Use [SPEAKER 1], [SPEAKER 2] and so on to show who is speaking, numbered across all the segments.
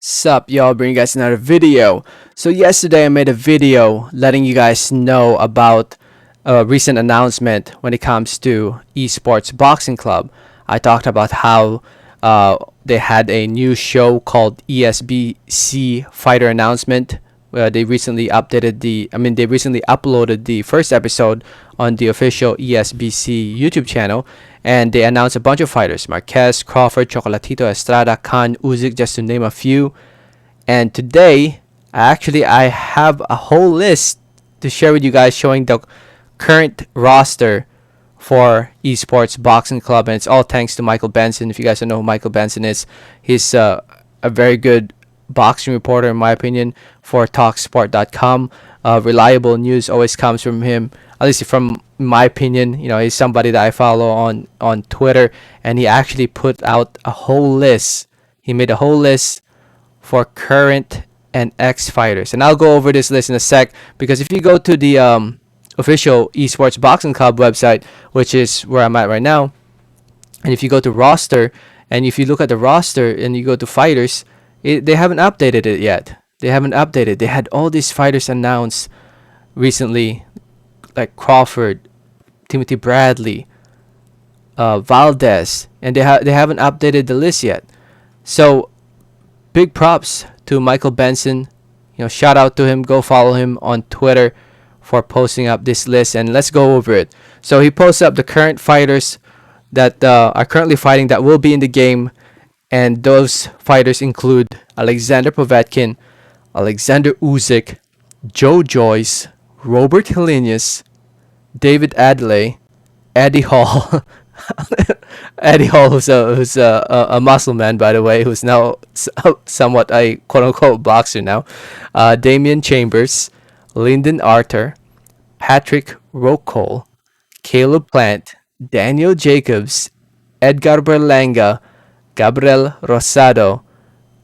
[SPEAKER 1] Sup, y'all, bring you guys another video. So yesterday I made a video letting you guys know about a recent announcement when it comes to eSports Boxing Club. I talked about how they had a new show called ESBC Fighter Announcement. They recently they recently uploaded the first episode on the official ESBC YouTube channel, and they announced a bunch of fighters: Marquez, Crawford, Chocolatito, Estrada, Khan, Usyk, just to name a few. And today, I have a whole list to share with you guys, showing the current roster for Esports Boxing Club, and it's all thanks to Michael Benson. If you guys don't know who Michael Benson is, he's a very good boxing reporter, in my opinion, for Talksport.com. Reliable news always comes from him, at least from my opinion. He's somebody that I follow on Twitter, and he actually put out a whole list. He made a whole list for current and ex fighters, and I'll go over this list in a sec, because if you go to the official Esports Boxing Club website, which is where I'm at right now, and if you go to roster, and if you look at the roster and you go to fighters, they haven't updated it yet. They haven't updated. They had all these fighters announced recently, like Crawford, Timothy Bradley, Valdez, and they haven't updated the list yet. So big props to Michael Benson. Shout out to him. Go follow him on Twitter for posting up this list, and let's go over it. So he posts up the current fighters that are currently fighting that will be in the game, and those fighters include Alexander Povetkin, Alexander Usyk, Joe Joyce, Robert Helenius, David Adley, Eddie Hall. Eddie Hall, who's a muscle man, by the way, who's now somewhat a quote-unquote boxer now. Damian Chambers, Lyndon Arthur, Patrick Rockall, Caleb Plant, Daniel Jacobs, Edgar Berlanga, Gabriel Rosado,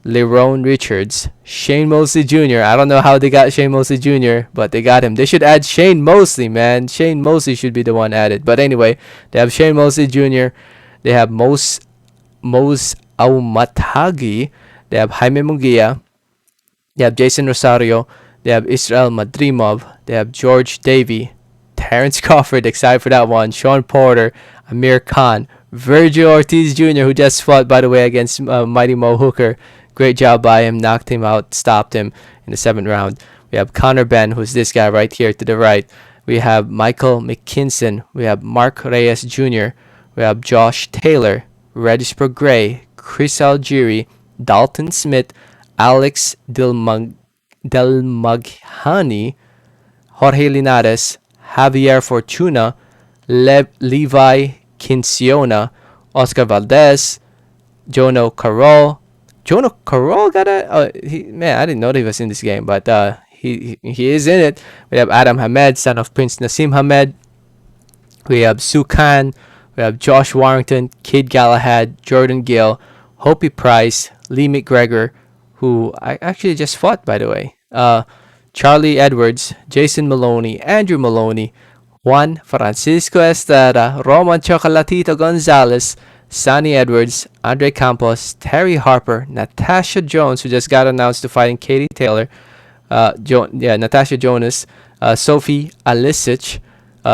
[SPEAKER 1] Lerone Richards, Shane Mosley Jr. I don't know how they got Shane Mosley Jr., but they got him. They should add Shane Mosley, man. Shane Mosley should be the one added. But anyway, they have Shane Mosley Jr., they have Mose Aumatagi, they have Jaime Munguia, they have Jason Rosario, they have Israel Madrimov, they have George Davey, Terrence Crawford, excited for that one, Sean Porter, Amir Khan, Virgil Ortiz Jr., who just fought, by the way, against Mighty Mo Hooker. Great job by him, knocked him out, stopped him in the 7th round. We have Connor Ben, who's this guy right here to the right. We have Michael McKinson. We have Mark Reyes Jr. We have Josh Taylor, Regis Gray, Chris Algieri, Dalton Smith, Alex Delmaghani, Jorge Linares, Javier Fortuna, Levi Kinciona, Oscar Valdez, Jono Carroll. Jono Carroll got a man. I didn't know that he was in this game, but he is in it. We have Adam Hamed, son of Prince Nassim Hamed. We have Sukan. We have Josh Warrington, Kid Galahad, Jordan Gill, Hopi Price, Lee McGregor, who I actually just fought, by the way. Charlie Edwards, Jason Maloney, Andrew Maloney, Juan Francisco Estrada, Roman Chocolatito Gonzalez, Sonny Edwards, Andre Campos, Terry Harper, Natasha Jones, who just got announced to fighting Katie Taylor, Natasha Jonas, Sophie Alisic,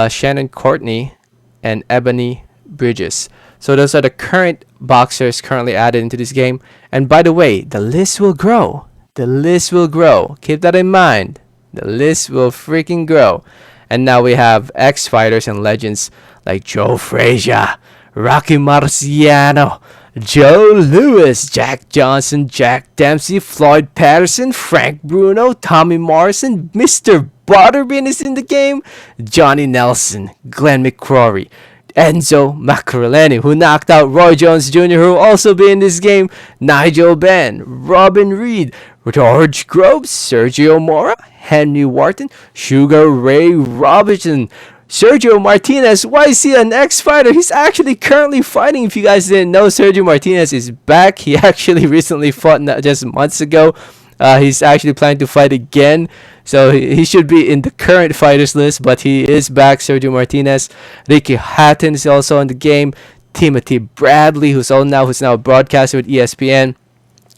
[SPEAKER 1] Shannon Courtney, and Ebony Bridges. So those are the current boxers currently added into this game. And by the way, the list will grow. The list will grow. Keep that in mind. The list will freaking grow. And now we have ex-fighters and legends like Joe Frazier, Rocky Marciano, Joe Lewis, Jack Johnson, Jack Dempsey, Floyd Patterson, Frank Bruno, Tommy Morrison, Mr. Butterbean is in the game, Johnny Nelson, Glenn McCrory, Enzo Macroleni, who knocked out Roy Jones Jr., who will also be in this game, Nigel Benn, Robin Reed, George Groves, Sergio Mora, Henry Wharton, Sugar Ray Robinson, Sergio Martinez. Why is he an ex-fighter? He's actually currently fighting. If you guys didn't know, Sergio Martinez is back. He actually recently fought just months ago. He's actually planning to fight again. So he should be in the current fighters list, but he is back, Sergio Martinez. Ricky Hatton is also in the game. Timothy Bradley, who's now a broadcaster with ESPN.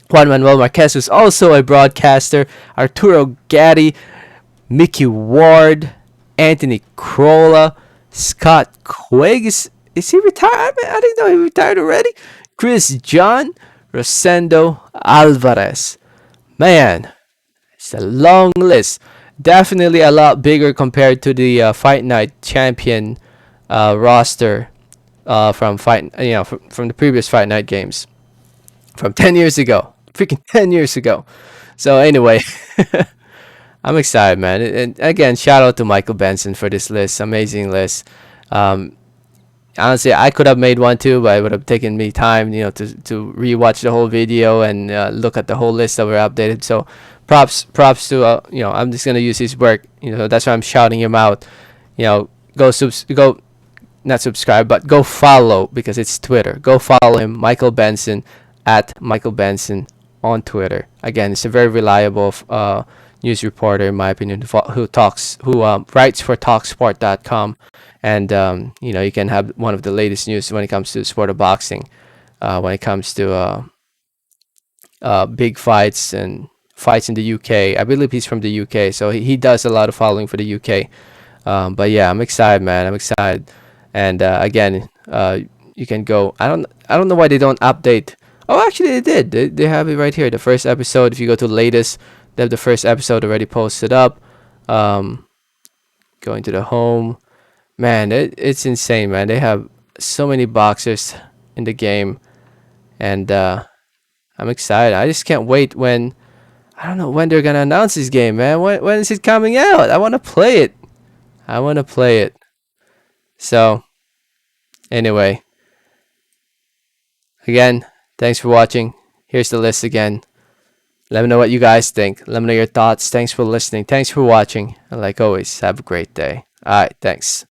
[SPEAKER 1] Juan Manuel Marquez was also a broadcaster. Arturo Gatti, Mickey Ward, Anthony Crolla, Scott Quigg. Is he retired? I didn't know he retired already. Chris John, Rosendo Alvarez. Man, it's a long list. Definitely a lot bigger compared to the Fight Night champion roster from the previous Fight Night games from 10 years ago. Freaking 10 years ago. So anyway, I'm excited, man. And again, shout out to Michael Benson for this list. Amazing list. Um, Honestly, I could have made one too, but it would have taken me time, to rewatch the whole video and look at the whole list that were updated. So, props to I'm just gonna use his work. That's why I'm shouting him out. Go not subscribe, but go follow because it's Twitter. Go follow him, Michael Benson, at Michael Benson on Twitter. Again, it's a very reliable news reporter in my opinion who writes for Talksport.com, and you can have one of the latest news when it comes to the sport of boxing, when it comes to big fights and fights in the UK. I believe he's from the UK, so he does a lot of following for the UK. But yeah, I'm excited, man. I'm excited, and again, you can go. I don't know why they don't update. Oh, actually, they did. They have it right here. The first episode. If you go to latest, they have the first episode already posted up. Um, Going to the home, man, it's insane, man. They have so many boxers in the game, and I'm excited. I just can't wait when I don't know when they're gonna announce this game, man. When is it coming out? I want to play it. I want to play it. So anyway, again, thanks for watching. Here's the list again. Let me know what you guys think. Let me know your thoughts. Thanks for listening. Thanks for watching. And like always, have a great day. All right, thanks.